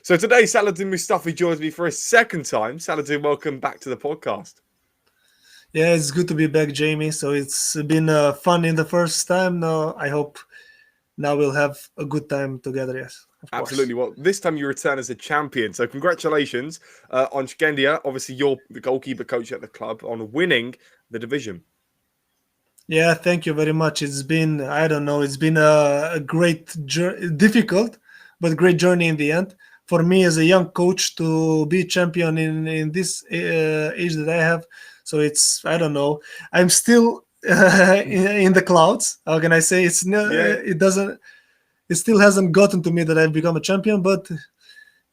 So today, Saladin Mustafi joins me for a second time. Saladin, welcome back to the podcast. Yeah, it's good to be back, Jamie. So it's been fun in the first time. Now I hope now we'll have a good time together. Yes, of course. Absolutely. Well, this time you return as a champion. So congratulations on Shkendija. Obviously, you're the goalkeeper coach at the club on winning the division. Yeah, thank you very much. It's been I don't know. It's been a great, difficult, but great journey in the end. For me as a young coach to be champion in this age that I have, so it's I don't know. I'm still in the clouds. How can I say? It's no, Yeah, it doesn't. It still hasn't gotten to me that I've become a champion, but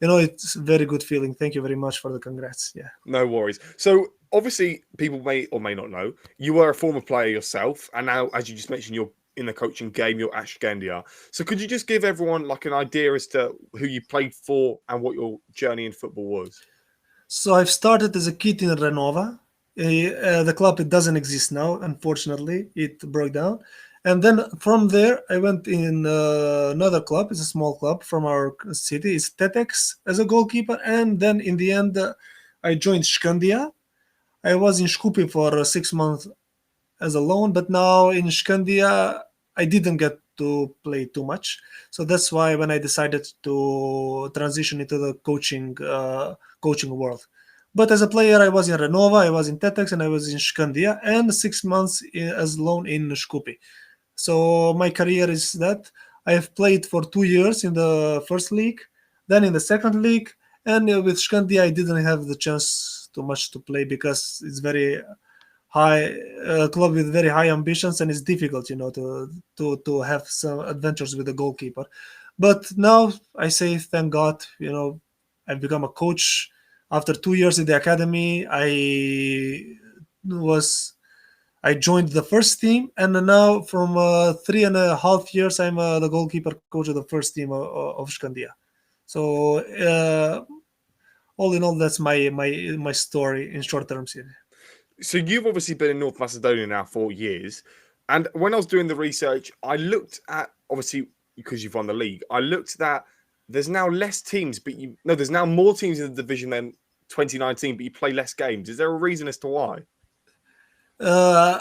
it's a very good feeling. Thank you very much for the congrats. Yeah. no worries. So obviously, people may or may not know you were a former player yourself, and now, as you just mentioned, you're in the coaching game. You're at Shkendija. So could you just give everyone like an idea as to who you played for and what your journey in football was? So I've started as a kid in Renova. The club it doesn't exist now, unfortunately. It broke down, and then from there I went in another club. It's a small club from our city. It's Tetex as a goalkeeper, and then in the end I joined Shkendija. I was in Shkupi for 6 months as a loan, but now in Shkendija I didn't get to play too much. So that's why when I decided to transition into the coaching world. But as a player, I was in Renova, I was in Tetex, and I was in Shkendija, and 6 months as loan in Shkupi. So my career is that I have played for 2 years in the first league, then in the second league, and with Shkendija I didn't have the chance too much to play because it's very high club with very high ambitions, and it's difficult, to have some adventures with the goalkeeper. But now I say thank God, I've become a coach. After 2 years in the academy, was I joined the first team, and now from 3.5 years, I'm the goalkeeper coach of the first team of Shkandija. So all in all, that's my story in short terms here. So you've obviously been in North Macedonia now for years, and when I was doing the research, I looked at obviously because you've won the league. I looked at there's now less teams, but there's now more teams in the division than 2019, but you play less games. Is there a reason as to why? Uh,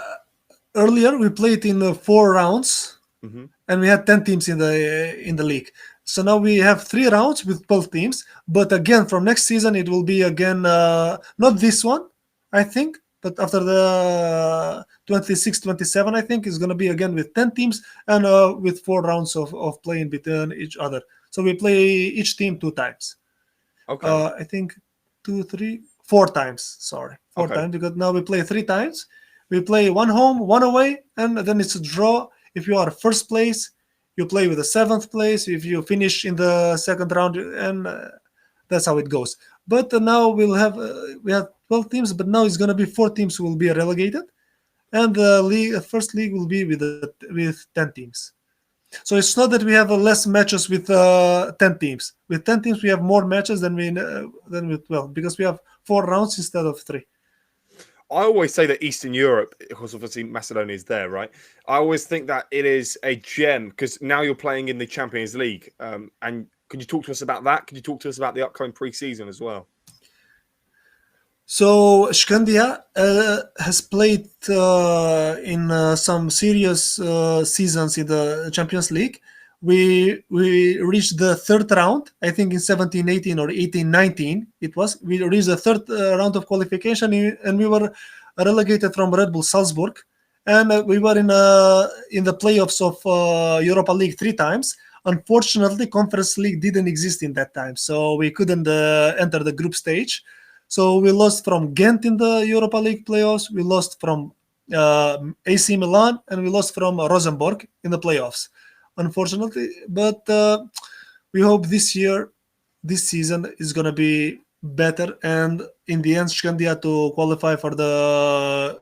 Earlier we played in 4 rounds, Hmm. and we had 10 teams in the league. So now we have 3 rounds with 12 teams. But again, from next season it will be again not this one, I think, but after the 26, 27, I think is going to be again with 10 teams and with 4 rounds of playing between each other. So we play each team 2 times. Okay. I think 4 times. Sorry, four Okay. times because now we play 3 times. We play one home, one away, and then it's a draw. If you are first place, you play with the seventh place. If you finish in the second round, and that's how it goes. But now we have 12 teams, but now it's gonna be 4 teams who will be relegated, and the first league will be with 10 teams. So it's not that we have less matches with 10 teams. With 10 teams, we have more matches than with 12 because we have 4 rounds instead of 3. I always say that Eastern Europe, because obviously Macedonia is there, right? I always think that it is a gem because now you're playing in the Champions League. And could you talk to us about that? Could you talk to us about the upcoming pre-season as well? So Shkandija has played in some serious seasons in the Champions League. We reached the third round, I think in 17-18 or 18-19 it was. We reached the third round of qualification, and we were relegated from Red Bull Salzburg, and we were in the playoffs of Europa League 3 times. Unfortunately, Conference League didn't exist in that time, so we couldn't enter the group stage. So we lost from Ghent in the Europa League playoffs. We lost from AC Milan, and we lost from Rosenborg in the playoffs, unfortunately. But we hope this season is going to be better, and in the end, Shkandija to qualify for the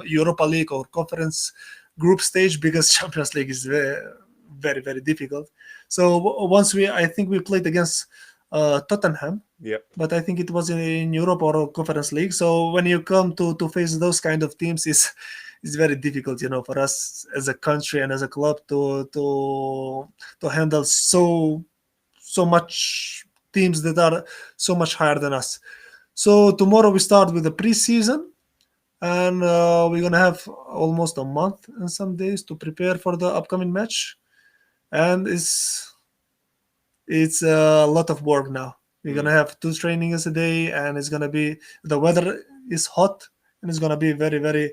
Europa League or Conference group stage, because Champions League is very, very, very difficult. So I think we played against Tottenham, Yeah. but I think it was in Europe or Conference League. So when you come to face those kind of teams, it's very difficult, for us as a country and as a club to handle so so much teams that are so much higher than us. So tomorrow we start with the preseason, and we're gonna have almost a month and some days to prepare for the upcoming match, and it's a lot of work now. We're gonna have 2 trainings a day, and it's gonna be the weather is hot, and it's gonna be very very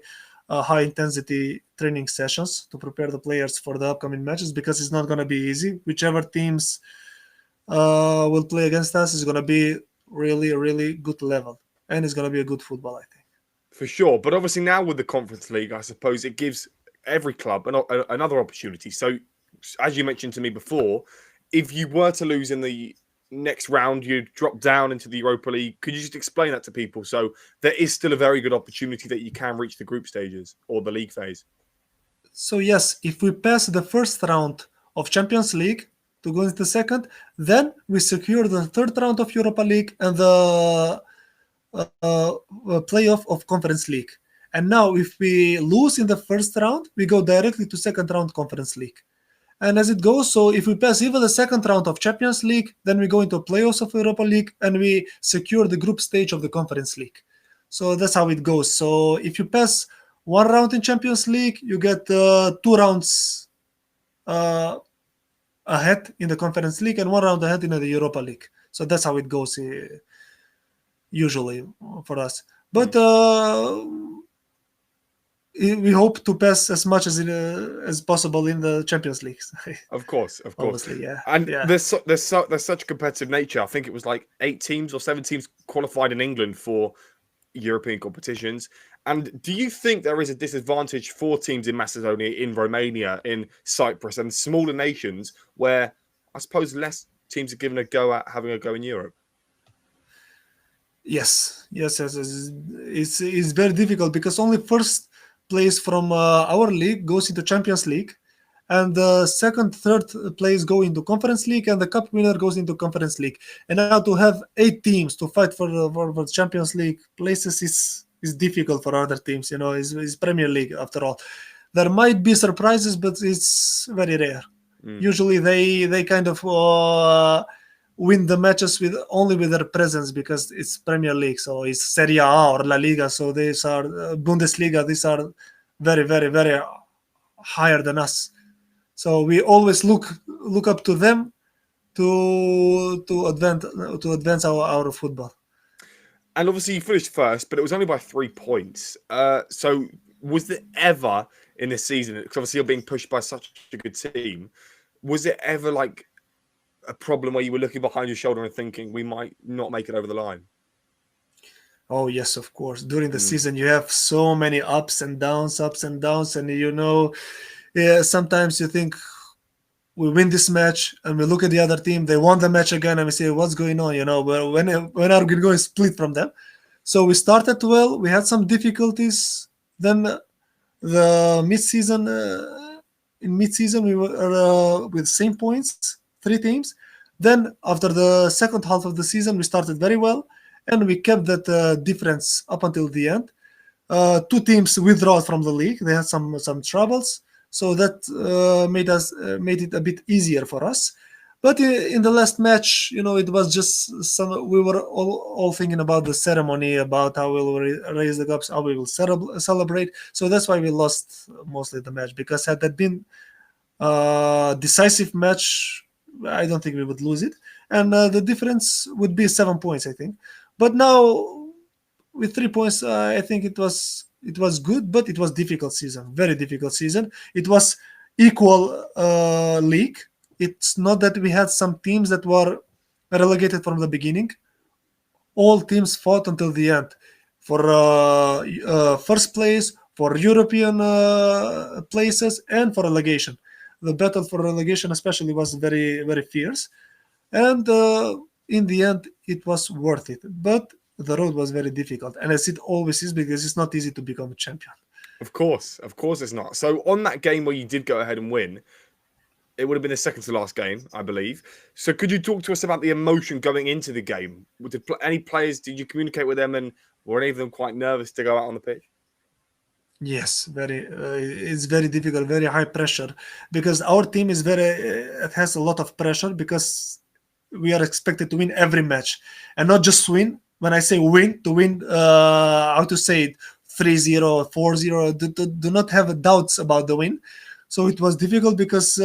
high intensity training sessions to prepare the players for the upcoming matches, because it's not gonna be easy. Whichever teams will play against us is gonna be really good level, and it's gonna be a good football, I think. For sure. But obviously now with the Conference League, I suppose it gives every club another opportunity. So as you mentioned to me before, if you were to lose in the next round, you'd drop down into the Europa League. Could you just explain that to people? So there is still a very good opportunity that you can reach the group stages or the league phase. So yes, if we pass the first round of Champions League to go into the second, then we secure the third round of Europa League and the playoff of Conference League. And now, if we lose in the first round, we go directly to second round Conference League. And as it goes, so if we pass even the second round of Champions League, then we go into playoffs of Europa League, and we secure the group stage of the Conference League. So that's how it goes. So if you pass one round in Champions League, you get 2 rounds ahead in the Conference League and 1 round ahead in the Europa League. So that's how it goes usually for us. But we hope to pass as much as possible in the Champions League. Of course. Obviously, yeah. And yeah. there's such a competitive nature. I think it was like 8 teams or 7 teams qualified in England for European competitions. And do you think there is a disadvantage for teams in Macedonia, in Romania, in Cyprus, and smaller nations where I suppose less teams are given a go at having a go in Europe? Yes. It's very difficult, because only first place from our league goes into Champions League, and the second, third place go into Conference League, and the cup winner goes into Conference League. And now to have 8 teams to fight for the Champions League places is difficult for other teams. It's Premier League after all. There might be surprises, but it's very rare. Usually they kind of win the matches only with their presence, because it's Premier League, so it's Serie A or La Liga, so these are Bundesliga. These are very very higher than us. So we always look up to them to advance our football. And obviously you finished first, but it was only by 3 points. So was there ever in this season, because obviously you're being pushed by such a good team, was it ever like a problem where you were looking behind your shoulder and thinking we might not make it over the line? Oh yes, of course. During the season, you have so many ups and downs, and sometimes you think we win this match, and we look at the other team, they won the match again, and we say, what's going on? When are we going to split from them? So we started well. We had some difficulties. Then the mid-season, in mid-season, we were with same points, 3 teams. Then after the second half of the season, we started very well, and we kept that difference up until the end. 2 teams withdrew from the league. They had some troubles, so that made it a bit easier for us. But in the last match, it was just we were all thinking about the ceremony, about how we will raise the cups, how we will celebrate. So that's why we lost mostly the match, because had that been a decisive match, I don't think we would lose it. And the difference would be 7 points, I think. But now with 3 points, I think it was good, but it was difficult season, very difficult season. It was equal league. It's not that we had some teams that were relegated from the beginning. All teams fought until the end for first place, for European places, and for relegation. The battle for relegation especially was very, very fierce. And in the end, it was worth it. But the road was very difficult. And as it always is, because it's not easy to become a champion. Of course it's not. So on that game where you did go ahead and win, it would have been the second to last game, I believe. So could you talk to us about the emotion going into the game? Did any players, did you communicate with them, and were any of them quite nervous to go out on the pitch? Yes, very. It's very difficult, very high pressure, because our team is it has a lot of pressure, because we are expected to win every match, and not just win. When I say win, to win, how to say it, 3-0, 4-0, do not have doubts about the win. So it was difficult because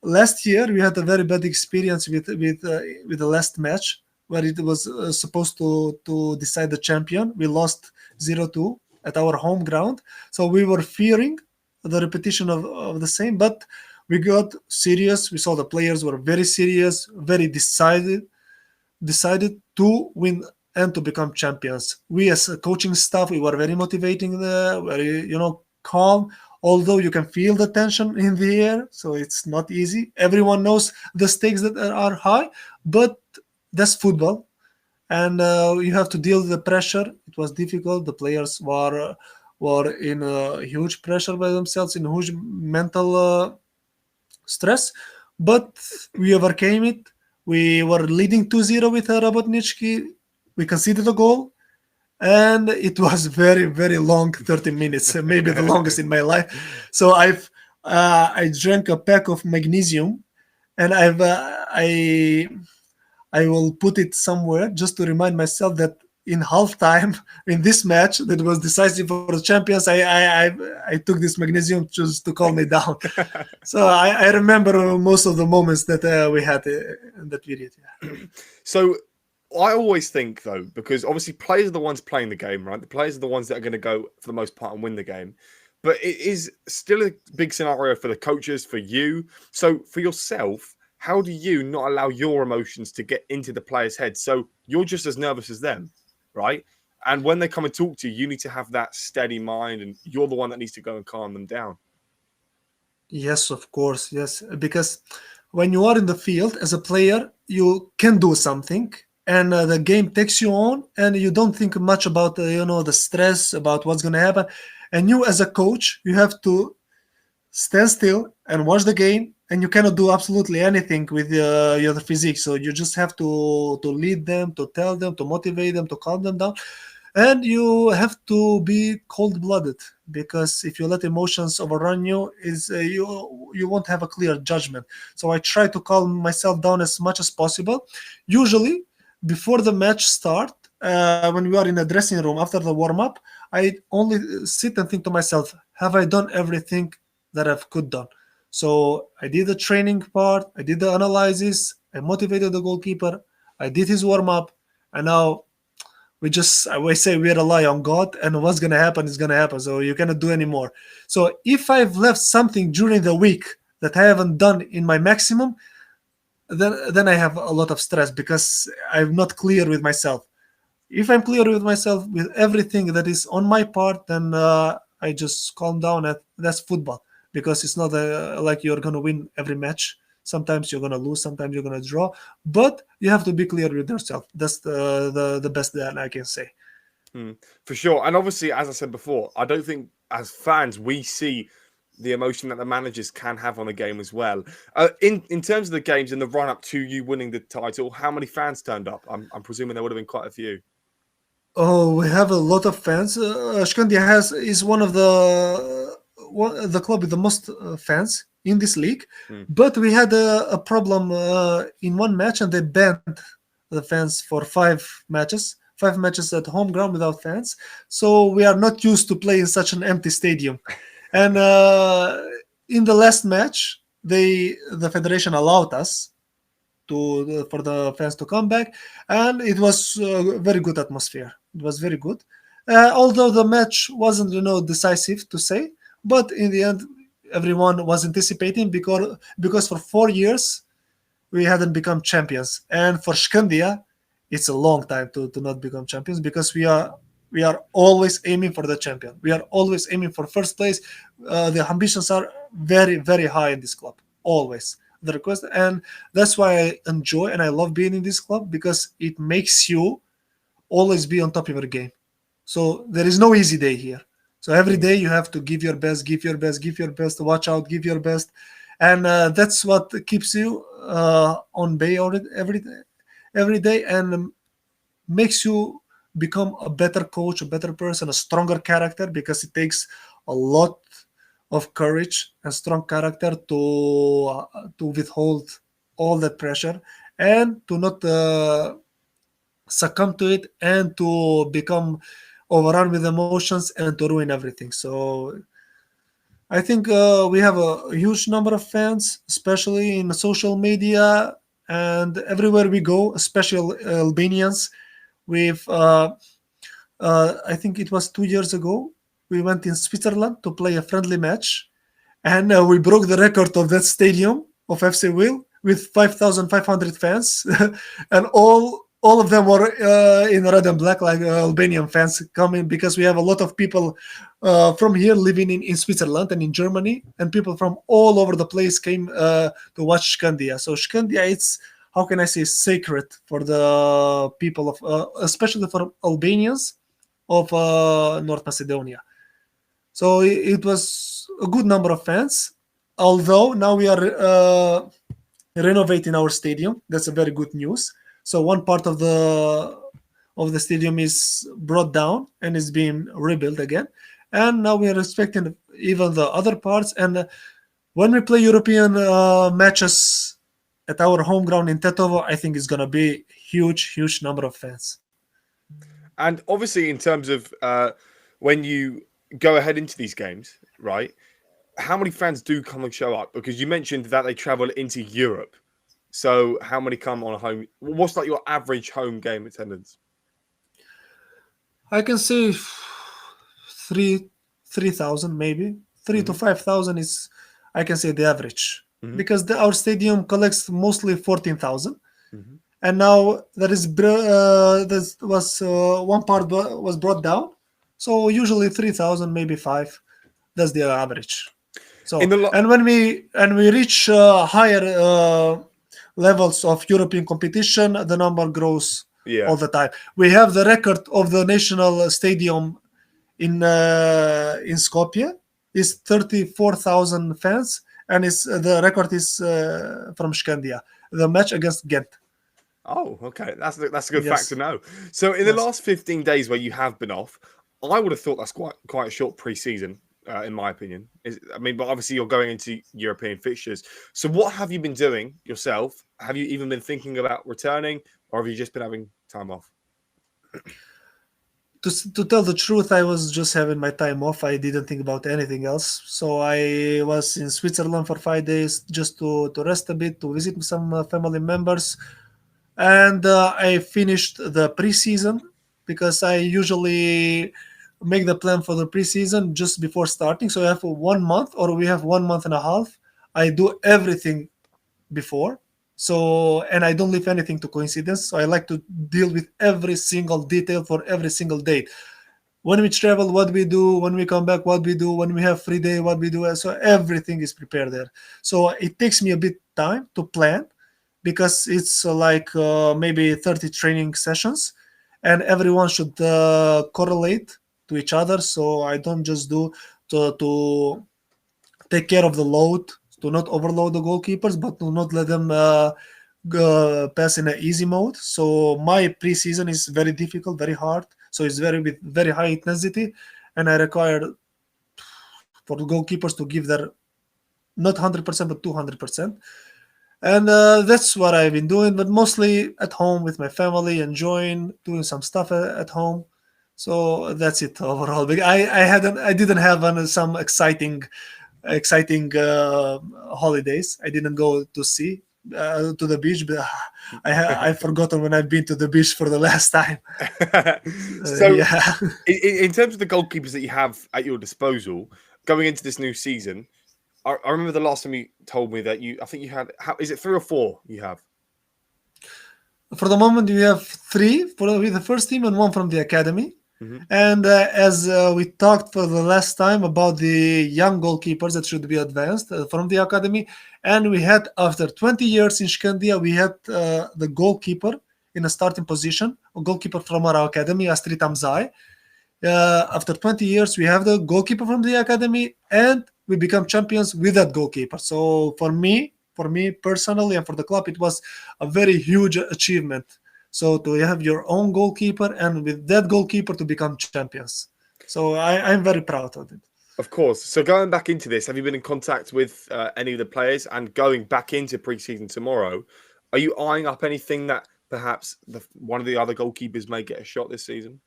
last year we had a very bad experience with the last match where it was supposed to decide the champion. We lost 0-2 at our home ground, so we were fearing the repetition of the same. But we got serious. We saw the players were very serious, very decided to win and to become champions. We as a coaching staff, we were very motivating, very calm. Although you can feel the tension in the air, so it's not easy. Everyone knows the stakes that are high, but that's football, and you have to deal with the pressure. It was difficult. The players were in huge pressure by themselves, in huge mental stress, but we overcame it. We were leading 2-0 with Robotniczki. We conceded a goal, and it was very, very long, 30 minutes, maybe the longest in my life. So I drank a pack of magnesium, and I will put it somewhere just to remind myself that in halftime in this match that was decisive for the champions, I took this magnesium just to calm me down. So I remember most of the moments that we had in that period. Yeah. So I always think, though, because obviously players are the ones playing the game, right? The players are the ones that are going to go for the most part and win the game. But it is still a big scenario for the coaches, for you. So for yourself, how do you not allow your emotions to get into the players' heads? So you're just as nervous as them, right? And when they come and talk to you, you need to have that steady mind, and you're the one that needs to go and calm them down. Yes, of course. Yes, because when you are in the field as a player, you can do something, and the game takes you on, and you don't think much about the stress about what's going to happen. And you, as a coach, you have to stand still and watch the game, and you cannot do absolutely anything with your physique. So you just have to lead them, to tell them, to motivate them, to calm them down, and you have to be cold-blooded, because if you let emotions overrun you, is you won't have a clear judgment. So I try to calm myself down as much as possible. Usually, before the match start, when we are in a dressing room after the warm-up, I only sit and think to myself, have I done everything that I could done? So I did the training part, I did the analysis, I motivated the goalkeeper, I did his warm-up, and now I always say we rely on God, and what's gonna happen is gonna happen. So you cannot do any more. So if I've left something during the week that I haven't done in my maximum, then I have a lot of stress because I'm not clear with myself. If I'm clear with myself with everything that is on my part, then I just calm down. That's football, because it's not like you're gonna win every match. Sometimes you're gonna lose, sometimes you're gonna draw, but you have to be clear with yourself. That's the best that I can say. For sure. And obviously, as I said before, I don't think as fans we see the emotion that the managers can have on a game as well. In terms of the games in the run up to you winning the title, how many fans turned up? I'm presuming there would have been quite a few. Oh, we have a lot of fans. Shkendija is the club with the most fans in this league. But we had a problem in one match, and they banned the fans for 5 matches. 5 matches at home ground without fans. So we are not used to play in such an empty stadium. And in the last match, the federation allowed us for the fans to come back, and it was a very good atmosphere. It was very good, although the match wasn't decisive to say, but in the end everyone was anticipating, because for 4 years we hadn't become champions, and for Shkendija it's a long time to not become champions, because we are always aiming for the champion. We are always aiming for first place. The ambitions are very, very high in this club, always the request, and that's why I enjoy and I love being in this club, because it makes you always be on top of your game. So there is no easy day here. So every day you have to give your best, give your best, give your best, watch out, give your best, and that's what keeps you on bay every day, and makes you become a better coach, a better person, a stronger character, because it takes a lot of courage and strong character to withhold all that pressure and to not succumb to it and to become overrun with emotions and to ruin everything. So I think we have a huge number of fans, especially in social media and everywhere we go, especially Albanians. With I think it was 2 years ago, we went in Switzerland to play a friendly match, and we broke the record of that stadium of FC Will with 5,500 fans, and all of them were in red and black, like Albanian fans coming, because we have a lot of people from here living in Switzerland and in Germany, and people from all over the place came to watch Shkendija. So Shkendija, it's, how can I say, sacred for the people of, especially for Albanians of North Macedonia. So it was a good number of fans. Although now we are renovating our stadium, that's a very good news. So one part of the stadium is brought down and is being rebuilt again, and now we are expecting even the other parts. And when we play European matches at our home ground in Tetovo, I think it's gonna be huge number of fans. And obviously, in terms of when you go ahead into these games, right? How many fans do come and show up? Because you mentioned that they travel into Europe. So how many come on a home? What's like your average home game attendance? I can say three 3,000 maybe 3 to 5,000 is, I can say, the average, because our stadium collects mostly 14,000, and now there is there was one part was brought down, so usually 3,000, maybe five. That's the average. So In the lo- and when we reach higher levels of European competition, the number grows Yeah. all the time. We have the record of the national stadium in Skopje is 34,000 fans, and it's the record is from Shkendija, the match against Ghent. Oh, okay. That's a good fact Yes, to know. So in the yes. last 15 days where you have been off, I would have thought that's quite a short pre-season, in my opinion. I mean, but obviously you're going into European fixtures. So what have you been doing yourself? Have you even been thinking about returning, or have you just been having time off? To tell the truth, I was just having my time off. I didn't think about anything else. So I was in Switzerland for 5 days just to rest a bit, to visit some family members. And I finished the preseason, because I usually make the plan for the preseason just before starting. So I have 1 month, or we have 1 month and a half. I do everything before. So, and I don't leave anything to coincidence. So I like to deal with every single detail for every single date. When we travel, what we do. When we come back, what we do. When we have free day, what we do. So everything is prepared there. So it takes me a bit time to plan, because it's maybe 30 training sessions, and everyone should correlate to each other. So I don't just do to take care of the load, to not overload the goalkeepers, but to not let them pass in an easy mode. So my preseason is very difficult, very hard. So it's with very high intensity, and I require for the goalkeepers to give their not 100% but 200%. And that's what I've been doing, but mostly at home with my family, enjoying doing some stuff at home. So that's it overall. I didn't have some exciting holidays. I didn't go to sea to the beach, but I've forgotten when I've been to the beach for the last time. So Yeah. in terms of the goalkeepers that you have at your disposal going into this new season, I remember the last time you told me that I think you had, is it 3 or 4 you have? For the moment, we have three with the first team and one from the academy. And as we talked for the last time about the young goalkeepers that should be advanced from the academy, and we had, after 20 years in Shkendija, we had the goalkeeper in a starting position, a goalkeeper from our academy, Astrid Amzai. After 20 years, we have the goalkeeper from the academy, and we become champions with that goalkeeper. So for me personally, and for the club, it was a very huge achievement. So to have your own goalkeeper, and with that goalkeeper to become champions. So I'm very proud of it. Of course. So going back into this, have you been in contact with any of the players? And going back into pre-season tomorrow, Are you eyeing up anything that perhaps one of the other goalkeepers may get a shot this season?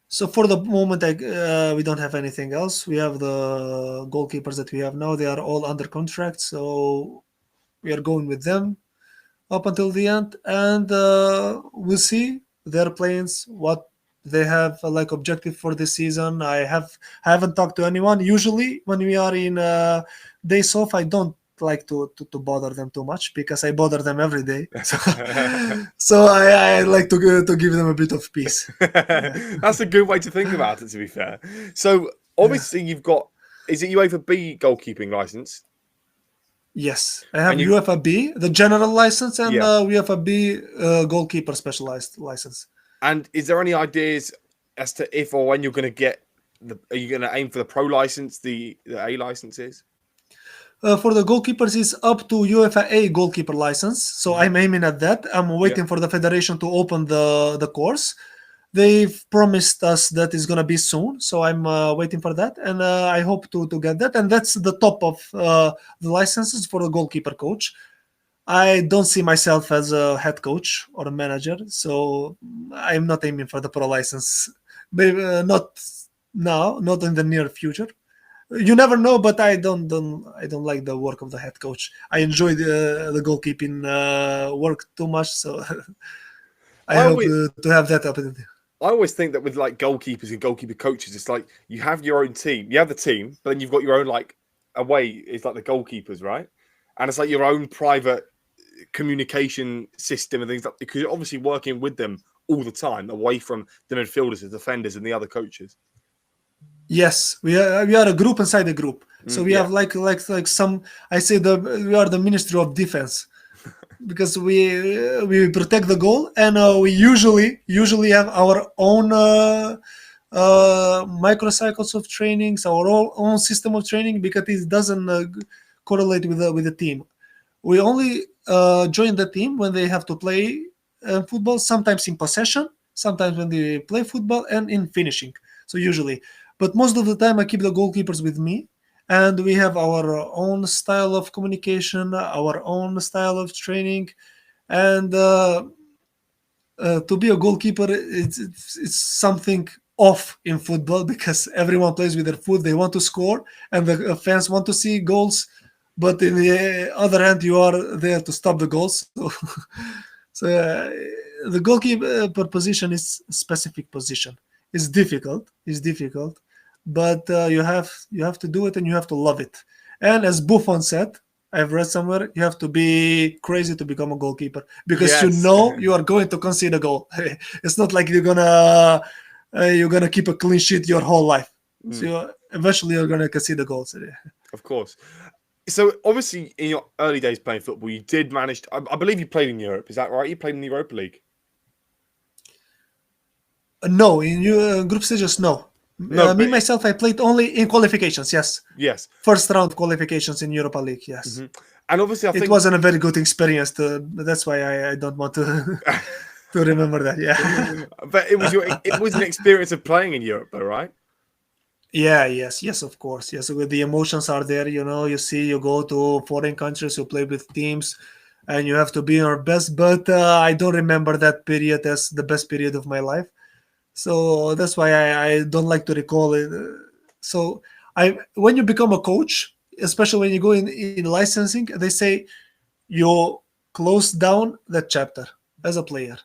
So for the moment, we don't have anything else. We have the goalkeepers that we have now. They are all under contract, so we are going with them up until the end, and we'll see their plans, what they have like objective for this season. I haven't talked to anyone. Usually, when we are in days off, I don't like to bother them too much because I bother them every day. So I like to give them a bit of peace. Yeah. That's a good way to think about it, to be fair. So Yeah. obviously you've got, is it UEFA B goalkeeping license? Yes, I have And you, UEFA B, the general license, and yeah. UEFA B goalkeeper specialized license. And is there any ideas as to if or when you're going to get are you going to aim for the pro license, the A licenses? For the goalkeepers, it's up to UEFA A goalkeeper license. So Mhm. I'm aiming at that. I'm Yeah. waiting for the federation to open the course. They've promised us that it's gonna be soon, so I'm waiting for that, and I hope to get that. And that's the top of the licenses for the goalkeeper coach. I don't see myself as a head coach or a manager, so I'm not aiming for the pro license. Maybe not now, not in the near future. You never know, but I don't like the work of the head coach. I enjoy the goalkeeping work too much, so I I hope always to have that opportunity. I always think that with like goalkeepers and goalkeeper coaches, it's like you have your own team. You have the team, but then you've got your own like away. It's like the goalkeepers, right? And it's like your own private communication system and things like because you're obviously working with them all the time, away from the midfielders, the defenders, and the other coaches. Yes, we are a group inside a group. So we Yeah, have like some. I say we are the Ministry of Defense because we protect the goal, and we usually have our own microcycles of trainings, our own system of training because it doesn't correlate with the team. We only join the team when they have to play football. Sometimes in possession, sometimes when they play football, and in finishing. So usually, but most of the time I keep the goalkeepers with me, and we have our own style of communication, our own style of training, and to be a goalkeeper, it's something off in football because everyone plays with their foot. They want to score, and the fans want to see goals. But in the other hand, you are there to stop the goals. So, so the goalkeeper position is a specific position. It's difficult. It's difficult, but you have to do it and you have to love it. And as Buffon said, I've read somewhere you have to be crazy to become a goalkeeper because you yes, know you are going to concede a goal. It's not like you're gonna keep a clean sheet your whole life. So eventually you're gonna concede the goals. of course. So obviously, in your early days playing football, you did manage. I believe you played in Europe. Is that right? You played in the Europa League. No, in group stages, no. No, Me but myself, I played only in qualifications. Yes, yes. first round qualifications in Europa League. Yes, And obviously, I it think wasn't a very good experience. That's why I don't want to to remember that. Yeah. but it was an experience of playing in Europe, though, right? Yeah, yes, of course. Yes, with the emotions are there, you see, you go to foreign countries, you play with teams, and you have to be your best. But I don't remember that period as the best period of my life. So that's why I don't like to recall it. So when you become a coach, especially when you go in licensing, they say you close down that chapter as a player.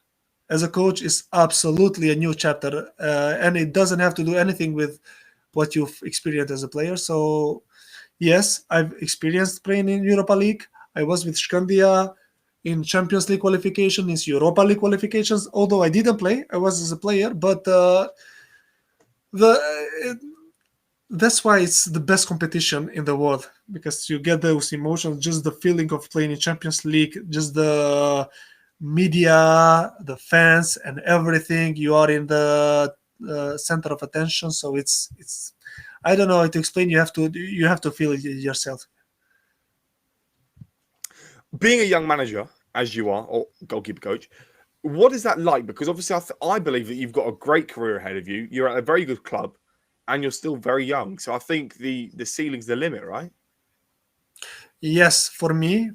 As a coach, is absolutely a new chapter, and it doesn't have to do anything with what you've experienced as a player. So yes, I've experienced playing in Europa League. I was with Shkendija in Champions League qualification, in Europa League qualifications. Although I didn't play, I was as a player. But the that's why it's the best competition in the world because you get those emotions, just the feeling of playing in Champions League, just the media, the fans, and everything. You are in the center of attention, so it's. I don't know how to explain. You have to feel it yourself. Being a young manager, as you are, or goalkeeper coach, what is that like? Because obviously, I believe that you've got a great career ahead of you. You're at a very good club, and you're still very young. So I think the ceiling's the limit, right? Yes, for me,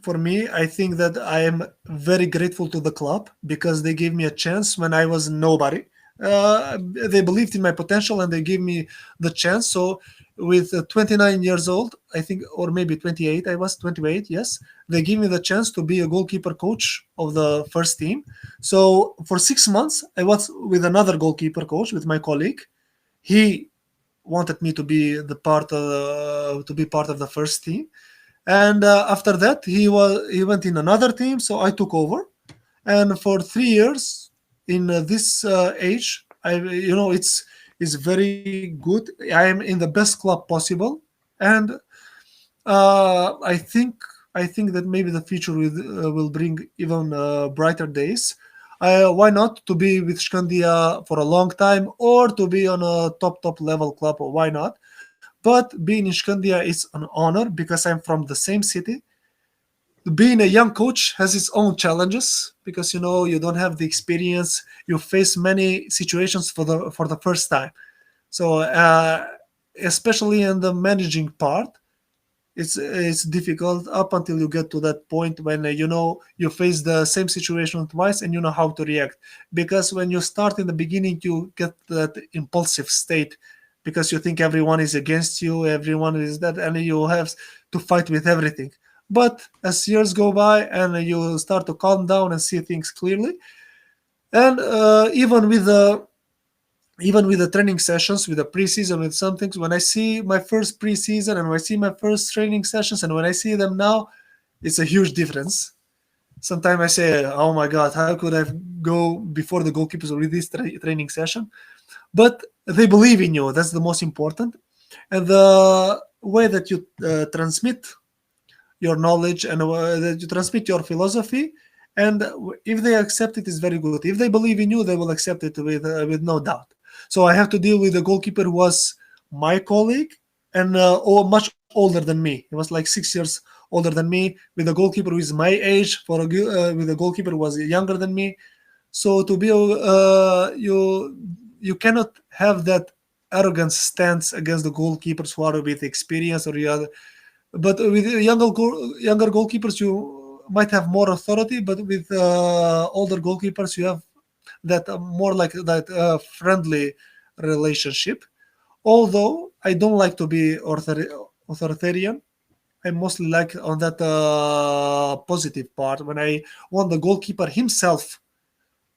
I think that I am very grateful to the club because they gave me a chance when I was nobody. They believed in my potential and they gave me the chance. So, with 29 years old, I think, or maybe 28, I was 28. Yes, they gave me the chance to be a goalkeeper coach of the first team. So, for 6 months, I was with another goalkeeper coach with my colleague. He wanted me to be part of the first team, and after that he went in another team, so I took over. And for 3 years in this age, it's very good. I am in the best club possible, and I think that maybe the future will bring even brighter days. Why not to be with Shkendija for a long time, or to be on a top level club? Why not? But being in Shkendija is an honor because I'm from the same city. Being a young coach has its own challenges because you don't have the experience. You face many situations for the first time. So especially in the managing part, it's difficult up until you get to that point when you face the same situation twice and you know how to react. Because when you start in the beginning, you get that impulsive state because you think everyone is against you, everyone is that, and you have to fight with everything. But as years go by and you start to calm down and see things clearly, and even with the training sessions, with the preseason, with some things, when I see my first preseason and when I see my first training sessions and when I see them now, it's a huge difference. Sometimes I say, oh my God, how could I go before the goalkeepers with this training session? But they believe in you. That's the most important. And the way that you transmit your knowledge and that you transmit your philosophy, and if they accept it, is very good. If they believe in you, they will accept it with no doubt. So I have to deal with a goalkeeper who was my colleague and much older than me. He was like 6 years older than me, with a goalkeeper who is my age, with a goalkeeper who was younger than me. So to be you cannot have that arrogant stance against the goalkeepers who are with experience or the other. But with younger goalkeepers, you might have more authority. But with older goalkeepers, you have that more like that friendly relationship. Although I don't like to be authoritarian, I mostly like on that positive part when I want the goalkeeper himself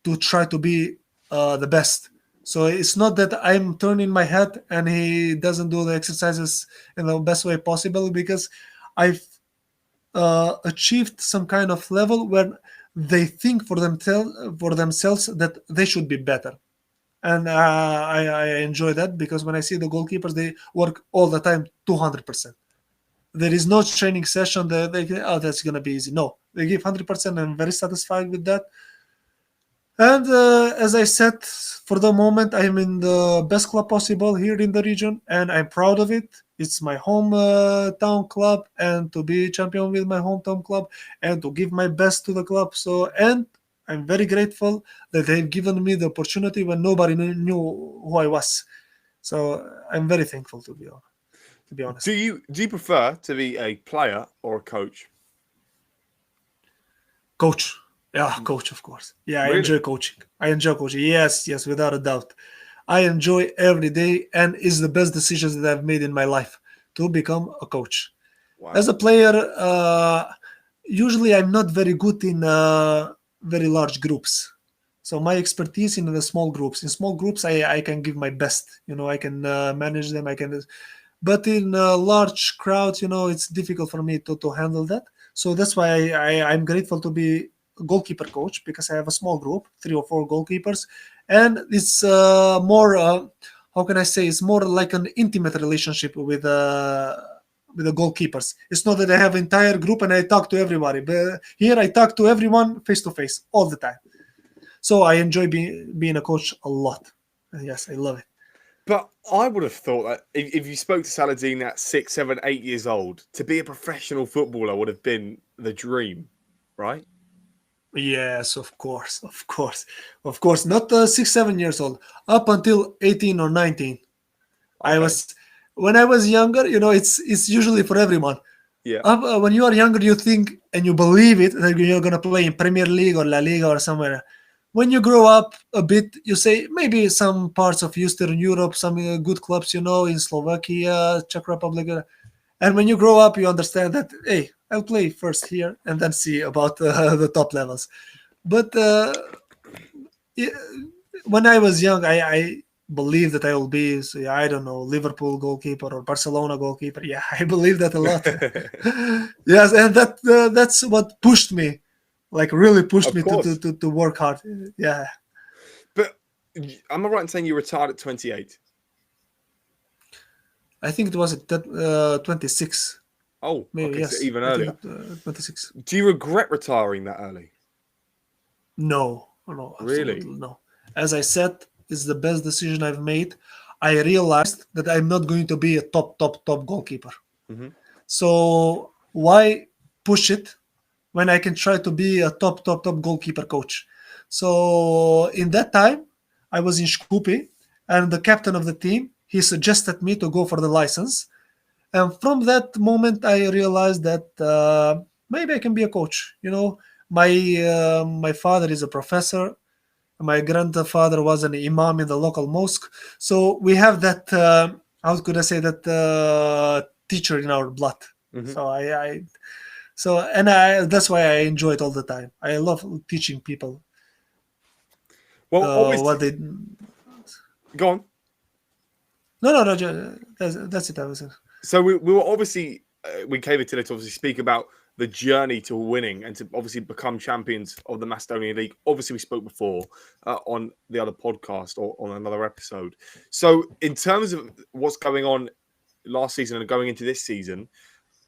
to try to be the best. So it's not that I'm turning my head and he doesn't do the exercises in the best way possible, because I've achieved some kind of level where they think for themselves that they should be better. And I enjoy that because when I see the goalkeepers, they work all the time 200%. There is no training session that they oh, that's gonna be easy. No, they give 100%, and I'm very satisfied with that. And as I said, for the moment, I'm in the best club possible here in the region, and I'm proud of it. It's my hometown club, and to be champion with my hometown club, and to give my best to the club. So, and I'm very grateful that they've given me the opportunity when nobody knew who I was. So, I'm very thankful to be Do honest. you prefer to be a player or a coach? Coach. Yeah, coach, of course. Yeah, I Really? enjoy coaching. I enjoy coaching. Yes, yes, without a doubt. I enjoy every day, and is the best decisions that I've made in my life to become a coach. As Wow. a player, usually I'm not very good in very large groups. So my expertise in the small groups. In small groups, I can give my best. I can manage them. I can, but in large crowds, it's difficult for me to handle that. So that's why I'm grateful to be a goalkeeper coach, because I have a small group, 3 or 4 goalkeepers, and it's more. How can I say? It's more like an intimate relationship with the goalkeepers. It's not that I have entire group and I talk to everybody, but here I talk to everyone face to face all the time. So I enjoy being a coach a lot. Yes, I love it. But I would have thought that if you spoke to Saladin at 6, 7, 8 years old, to be a professional footballer would have been the dream, right? Yes, of course, of course, of course. Not 6, 7 years old. Up until 18 or 19, I Okay. was. When I was younger, it's usually for everyone. Yeah. When you are younger, you think and you believe it that you're going to play in Premier League or La Liga or somewhere. When you grow up a bit, you say maybe some parts of Eastern Europe, some good clubs, in Slovakia, Czech Republic. And when you grow up, you understand that, hey, I'll play first here and then see about the top levels. But i- when I was young, I believed that I will be, say, I don't know, Liverpool goalkeeper or Barcelona goalkeeper. Yeah, I believe that a lot. Yes, and that's what pushed me, like really pushed Of me to, to, course. to, to work hard. Yeah, But am I right in saying you retired at 28? I think it was at 26. Oh, Maybe, okay, so yes. even I think earlier. 26. Do you regret retiring that early? No, no, Really? absolutely no. As I said, it's the best decision I've made. I realized that I'm not going to be a top goalkeeper. Hmm. So why push it when I can try to be a top goalkeeper coach? So in that time, I was in Shkupi, and the captain of the team, he suggested me to go for the license. And from that moment, I realized that maybe I can be a coach. My father is a professor. My grandfather was an imam in the local mosque. So we have that. How could I say that teacher in our blood? Hmm. So I that's why I enjoy it all the time. I love teaching people Well, what obviously, they. go on. No. That's it. I was. So we were obviously we came here today to obviously speak about the journey to winning and to obviously become champions of the Macedonian League. Obviously, we spoke before on the other podcast or on another episode. So, in terms of what's going on last season and going into this season,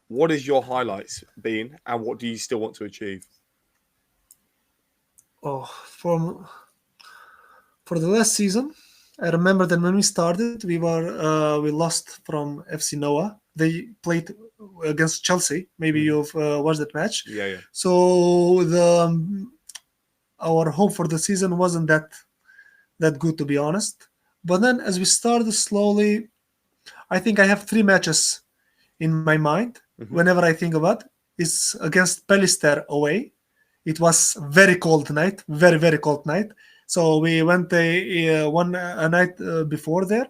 what is your highlights been, and what do you still want to achieve? Oh, for the last season, I remember that when we started, we lost from FC Noah. They played against Chelsea. Maybe Mm. you've watched that match. Yeah, yeah. So our hope for the season wasn't that good, to be honest. But then as we started slowly, I think I have three matches in my mind Hmm. whenever I think about. It's against Pelister away. It was very cold night, very very cold night. So we went one a night before there.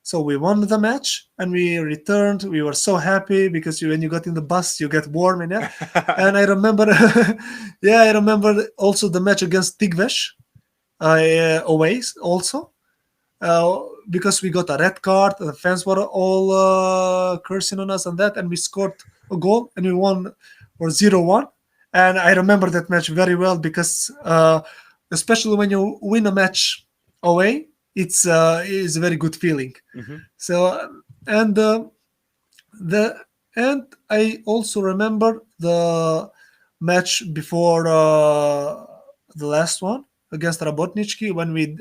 So we won the match and we returned. We were so happy because when you got in the bus, you get warm in there. And I remember, yeah, I remember also the match against Tigvesh away also because we got a red card. The fans were all cursing on us and that, and we scored a goal and we won for 0-1. And I remember that match very well because, especially when you win a match away, it's a very good feeling. Hmm. So and the and I also remember the match before the last one against Rabotnički when we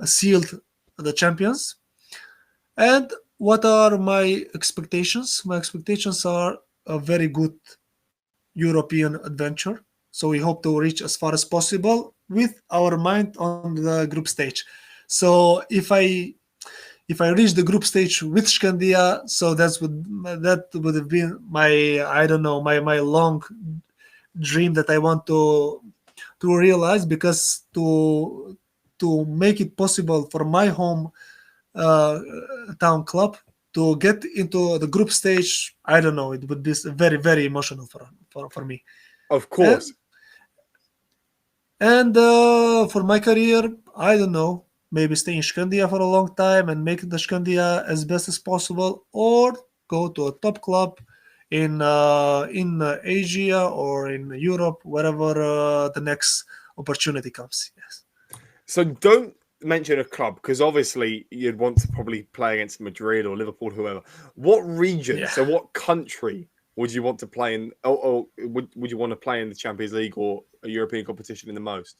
sealed the champions. And what are my expectations? My expectations are a very good European adventure. So we hope to reach as far as possible with our mind on the group stage. So if I reach the group stage with Shkendija, so that would have been my, I don't know, my long dream that I want to realize, because to make it possible for my home uh, town club to get into the group stage, I don't know, it would be very very emotional for me. Of and course. and for my career, I don't know, maybe stay in Shkandija for a long time and make the Shkandija as best as possible, or go to a top club in Asia or in Europe, wherever the next opportunity comes. Yes. So don't mention a club because obviously you'd want to probably play against Madrid or Liverpool, whoever. What region? Yeah. So what country would you want to play in? Or would you want to play in the Champions League or a European competition in the most?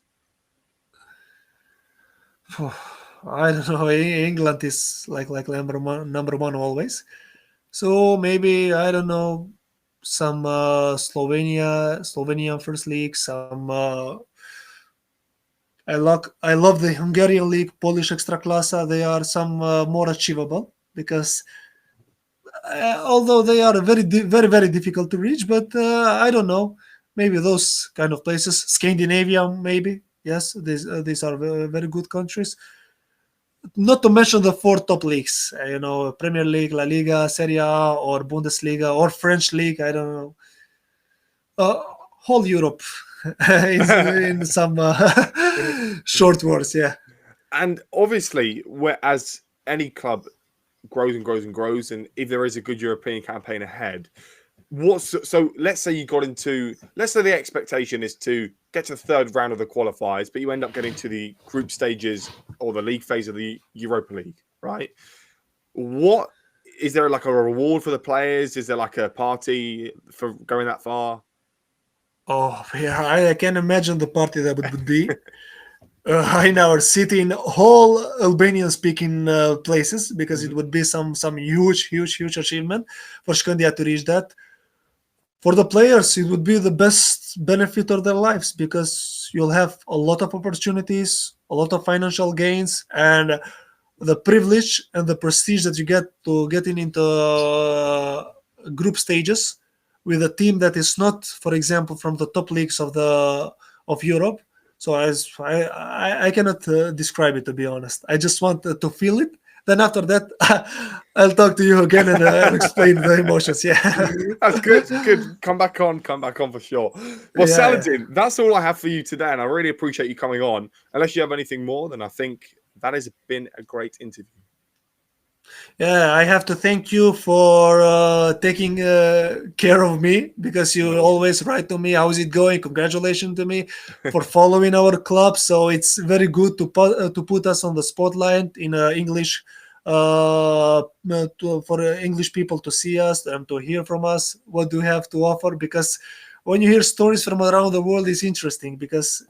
I don't know. England is like number one always. So maybe, I don't know, some Slovenian first league. Some I love the Hungarian league, Polish Ekstraklasa. They are some more achievable because although they are very, very difficult to reach. But I don't know. Maybe those kind of places, Scandinavia, maybe. Yes, these are very, very good countries. Not to mention the four top leagues, Premier League, La Liga, Serie A, or Bundesliga, or French league. I don't know. Whole Europe in some short words. Yeah. And obviously, whereas any club grows and grows and grows, and if there is a good European campaign ahead, so let's say let's say the expectation is to get to the third round of the qualifiers, but you end up getting to the group stages or the league phase of the Europa League, right? What is there like a reward for the players? Is there like a party for going that far? Oh, yeah, I can imagine the party that would be. In our city, in whole Albanian-speaking places, because it would be some huge achievement for Shkendija to reach that. For the players, it would be the best benefit of their lives, because you'll have a lot of opportunities, a lot of financial gains, and the privilege and the prestige that you get to getting into group stages with a team that is not, for example, from the top leagues of Europe. So I cannot describe it, to be honest. I just want to feel it. Then after that, I'll talk to you again and explain the emotions. Yeah, that's good. Good. Come back on for sure. Well, Yeah. Saladin, that's all I have for you today, and I really appreciate you coming on. Unless you have anything more, then I think that has been a great interview. Yeah, I have to thank you for taking care of me, because you always write to me, how is it going? Congratulations to me for following our club. So it's very good to put us on the spotlight in English, for English people to see us and to hear from us. What do we have to offer? Because when you hear stories from around the world, it's interesting, because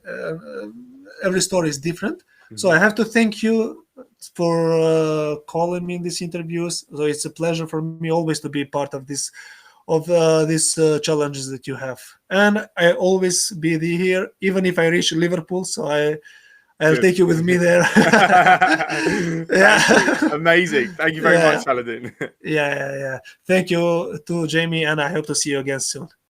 every story is different. So I have to thank you for calling me in these interviews. So it's a pleasure for me always to be part of these challenges that you have, and I always be here, even if I reach Liverpool. So I'll Good. take you with me there. Amazing. Thank you very much, Saladin. Yeah. Thank you to Jamie, and I hope to see you again soon.